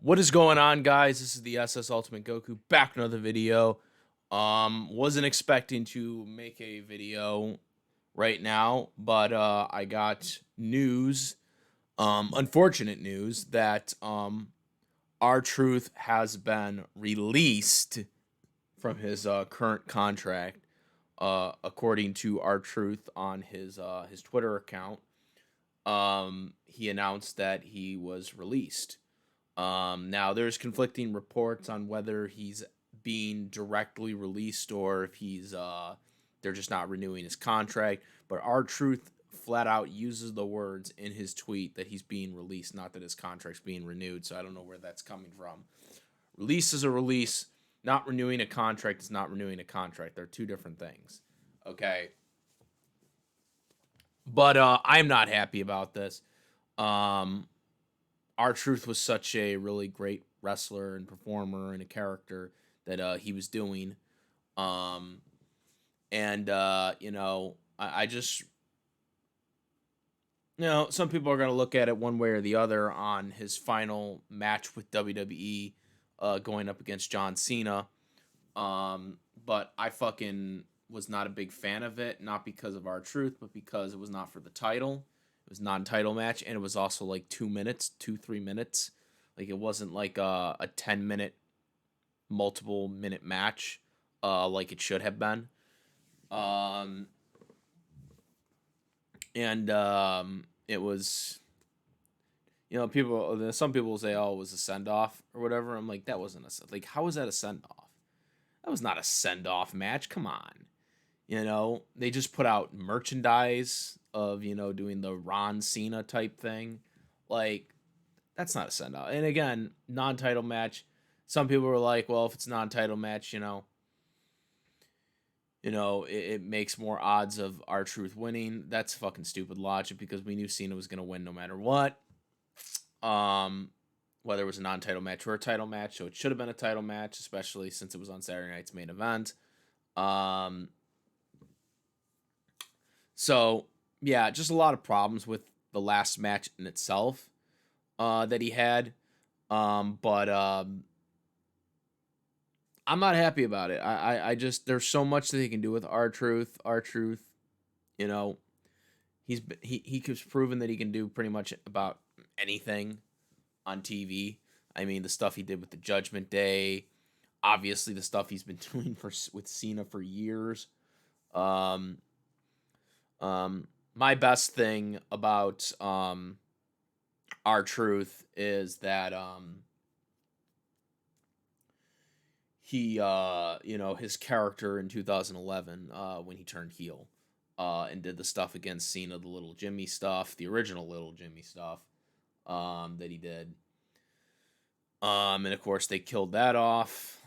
What is going on, guys? This is the SS Ultimate Goku back with another video. Wasn't expecting to make a video right now, but I got news, unfortunate news that R-Truth has been released from his current contract. According to R-Truth on his Twitter account, he announced that he was released. Now there's conflicting reports on whether he's being directly released or if they're just not renewing his contract. But R-Truth flat out uses the words in his tweet that he's being released, not that his contract's being renewed. So I don't know where that's coming from. Release is a release. Not renewing a contract is not renewing a contract. They're two different things. Okay. But I'm not happy about this. R-Truth was such a really great wrestler and performer and a character that he was doing. I just, some people are going to look at it one way or the other on his final match with WWE going up against John Cena. But I fucking was not a big fan of it, not because of R-Truth, but because it was not for the title. It was a non-title match, and it was also like 3 minutes. Like, it wasn't like a 10-minute, multiple-minute match like it should have been. It was, some people will say, oh, it was a send-off or whatever. I'm like, that wasn't like, how was that a send-off? That was not a send-off match. Come on. They just put out merchandise of, doing the Ron Cena type thing. Like, that's not a send-off. And again, non-title match. Some people were like, well, if it's a non-title match, it makes more odds of R-Truth winning. That's fucking stupid logic because we knew Cena was going to win no matter what. Whether it was a non-title match or a title match. So it should have been a title match, especially since it was on Saturday night's main event. So, yeah, just a lot of problems with the last match in itself that he had. But I'm not happy about it. I just, there's so much that he can do with R-Truth. R-Truth, he keeps proving that he can do pretty much about anything on TV. I mean, the stuff he did with the Judgment Day, obviously the stuff he's been doing with Cena for years. My best thing about R-Truth is that he his character in 2011 when he turned heel and did the stuff against Cena, the Little Jimmy stuff, the original Little Jimmy stuff that he did. And of course they killed that off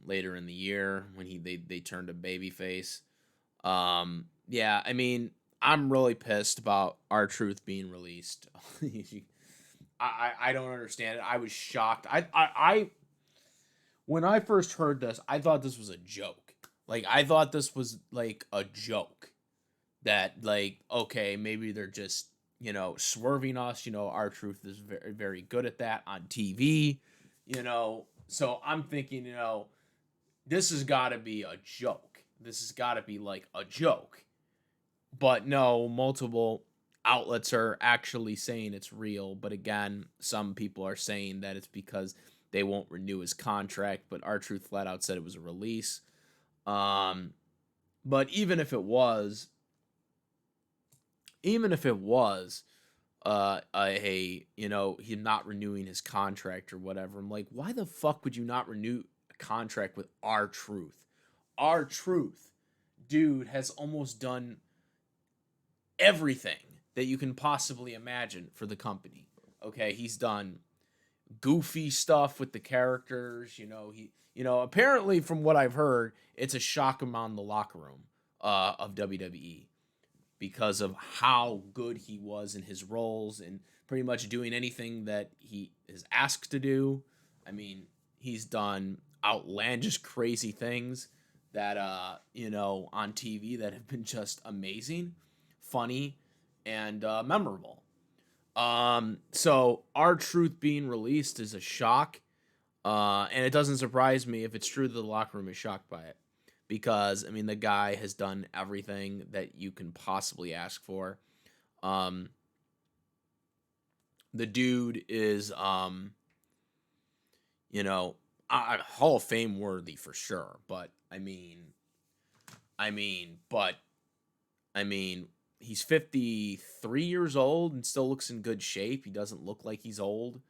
later in the year when they turned a babyface. Yeah, I mean, I'm really pissed about R-Truth being released. I don't understand it. I was shocked. I when I first heard this, I thought this was a joke. Like, I thought this was like a joke that, like, okay, maybe they're just swerving us. R-Truth is very, very good at that on TV. So I'm thinking, this has got to be a joke. This has got to be like a joke. But no, multiple outlets are actually saying it's real. But again, some people are saying that it's because they won't renew his contract. But R-Truth flat out said it was a release. But even if it was him not renewing his contract or whatever, I'm like, why the fuck would you not renew a contract with R-Truth? R-Truth, dude, has almost done everything that you can possibly imagine for the company. Okay, he's done goofy stuff with the characters. Apparently from what I've heard, it's a shock among the locker room of WWE because of how good he was in his roles and pretty much doing anything that he is asked to do. I mean, he's done outlandish, crazy things that on TV that have been just amazing, funny, and memorable. So R-Truth being released is a shock. And it doesn't surprise me if it's true that the locker room is shocked by it. Because, I mean, the guy has done everything that you can possibly ask for. Um, the dude is, you know, Hall of Fame worthy for sure. But, I mean, but, I mean, he's 53 years old and still looks in good shape. He doesn't look like he's old.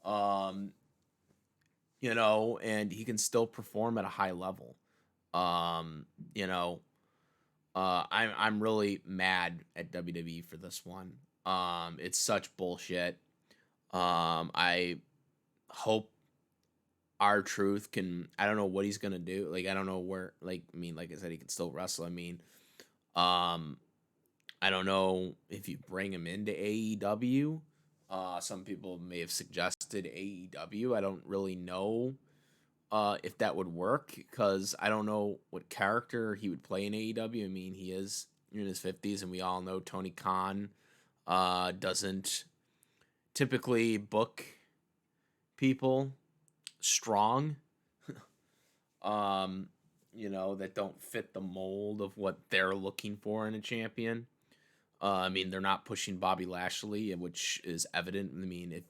Um, and he can still perform at a high level. Um, you know, I'm really mad at WWE for this one. It's such bullshit. I hope R-Truth can. I don't know what he's gonna do. Like I don't know where. Like I mean, like I said, he can still wrestle. I mean, um, I don't know if you bring him into AEW. Some people may have suggested AEW. I don't really know if that would work because I don't know what character he would play in AEW. I mean, he is in his 50s, and we all know Tony Khan doesn't typically book people strong, that don't fit the mold of what they're looking for in a champion. I mean, they're not pushing Bobby Lashley, which is evident. I mean,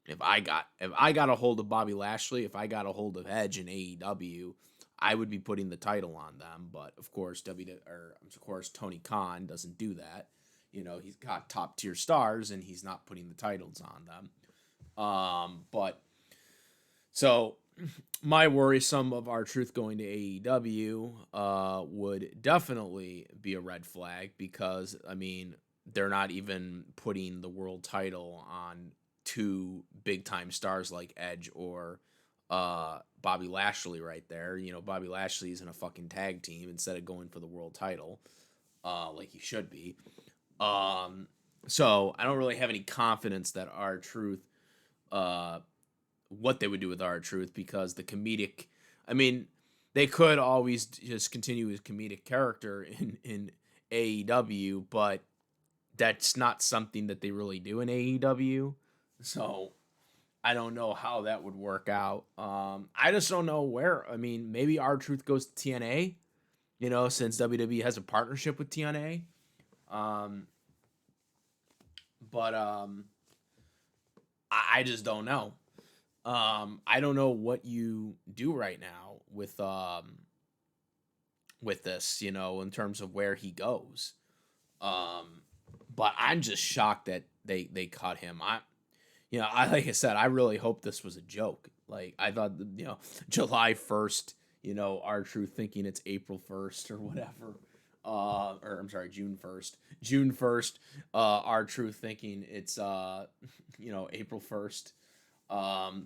if I got a hold of Bobby Lashley, if I got a hold of Edge in AEW, I would be putting the title on them. But of course, Tony Khan doesn't do that. He's got top tier stars and he's not putting the titles on them. But so my worrisome of R-Truth going to AEW would definitely be a red flag because I mean they're not even putting the world title on two big time stars like Edge or Bobby Lashley right there. Bobby Lashley's in a fucking tag team instead of going for the world title like he should be. So I don't really have any confidence that R-Truth what they would do with R-Truth because the comedic, I mean, they could always just continue his comedic character in AEW, but that's not something that they really do in AEW. So I don't know how that would work out. I just don't know where. I mean, maybe R-Truth goes to TNA, since WWE has a partnership with TNA. But I just don't know. I don't know what you do right now with this, in terms of where he goes. But I'm just shocked that they cut him. I like I said, I really hope this was a joke. Like I thought, July 1st, R-Truth thinking it's April 1st or whatever. Or I'm sorry, June 1st. June 1st, R-Truth thinking it's April 1st.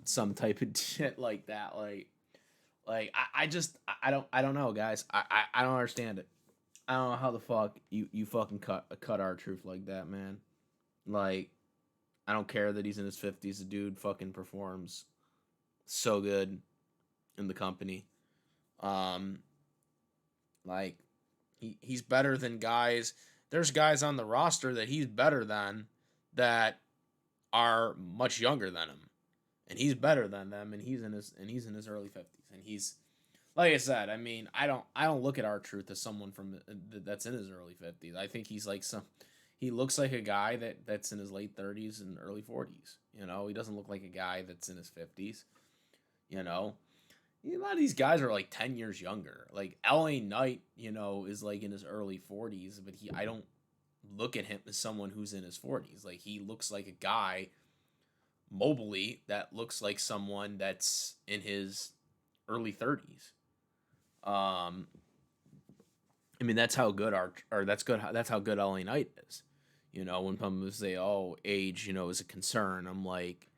Some type of shit like that. I don't know, guys. I don't understand it. I don't know how the fuck you fucking cut R-Truth like that, man. Like, I don't care that he's in his 50s. The dude fucking performs so good in the company. Like he's better than guys. There's guys on the roster that he's better than that are much younger than him. And he's better than them, and he's in his early 50s, and he's like I said. I mean, I don't look at R-Truth as someone from that's in his early 50s. I think he's like he looks like a guy that's in his late 30s and early 40s. He doesn't look like a guy that's in his 50s. A lot of these guys are like 10 years younger. Like LA Knight, is like in his early 40s, but I don't look at him as someone who's in his 40s. Like he looks like a guy mobily that looks like someone that's in his early 30s. I mean that's how good that's how good LA Knight is. When people say, "Oh, age, is a concern," I'm like,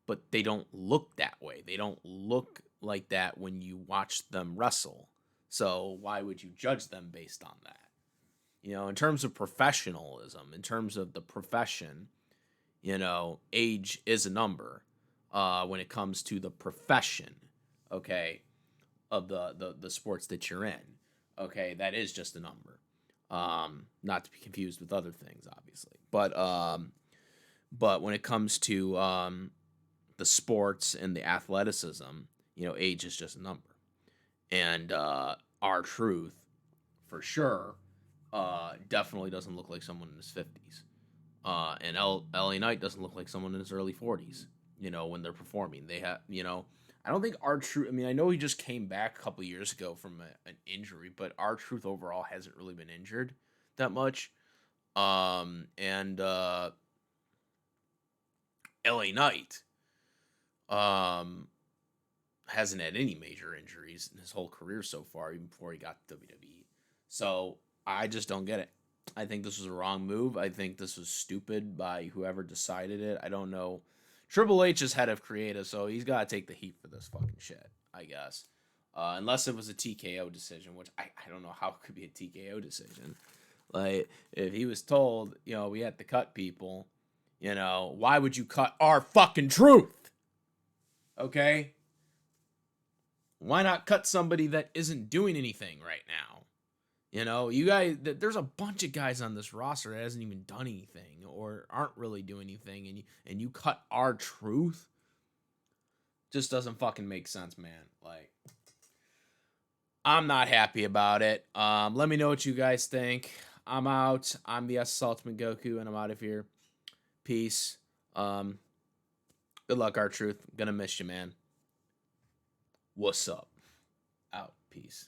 but they don't look that way. They don't look like that when you watch them wrestle. So why would you judge them based on that? In terms of professionalism, in terms of the profession, age is a number when it comes to the profession, okay, of the sports that you're in. Okay, that is just a number. Not to be confused with other things, obviously. But But when it comes to the sports and the athleticism, age is just a number. And R-Truth, for sure, definitely doesn't look like someone in his 50s. And LA Knight doesn't look like someone in his early 40s, when they're performing. They have, I don't think R-Truth, I mean, I know he just came back a couple years ago from an injury, but R-Truth overall hasn't really been injured that much. And LA Knight um, hasn't had any major injuries in his whole career so far, even before he got to WWE. So I just don't get it. I think this was a wrong move. I think this was stupid by whoever decided it. I don't know. Triple H is head of creative, so he's got to take the heat for this fucking shit, I guess. Unless it was a TKO decision, which I don't know how it could be a TKO decision. Like, if he was told, we had to cut people, why would you cut our fucking truth? Okay? Why not cut somebody that isn't doing anything right now? You guys, there's a bunch of guys on this roster that hasn't even done anything or aren't really doing anything, and you cut R-Truth. Just doesn't fucking make sense, man. Like, I'm not happy about it. Let me know what you guys think. I'm out. I'm the Ultimate Goku, and I'm out of here. Peace. Good luck, R-Truth. Gonna miss you, man. What's up? Out. Peace.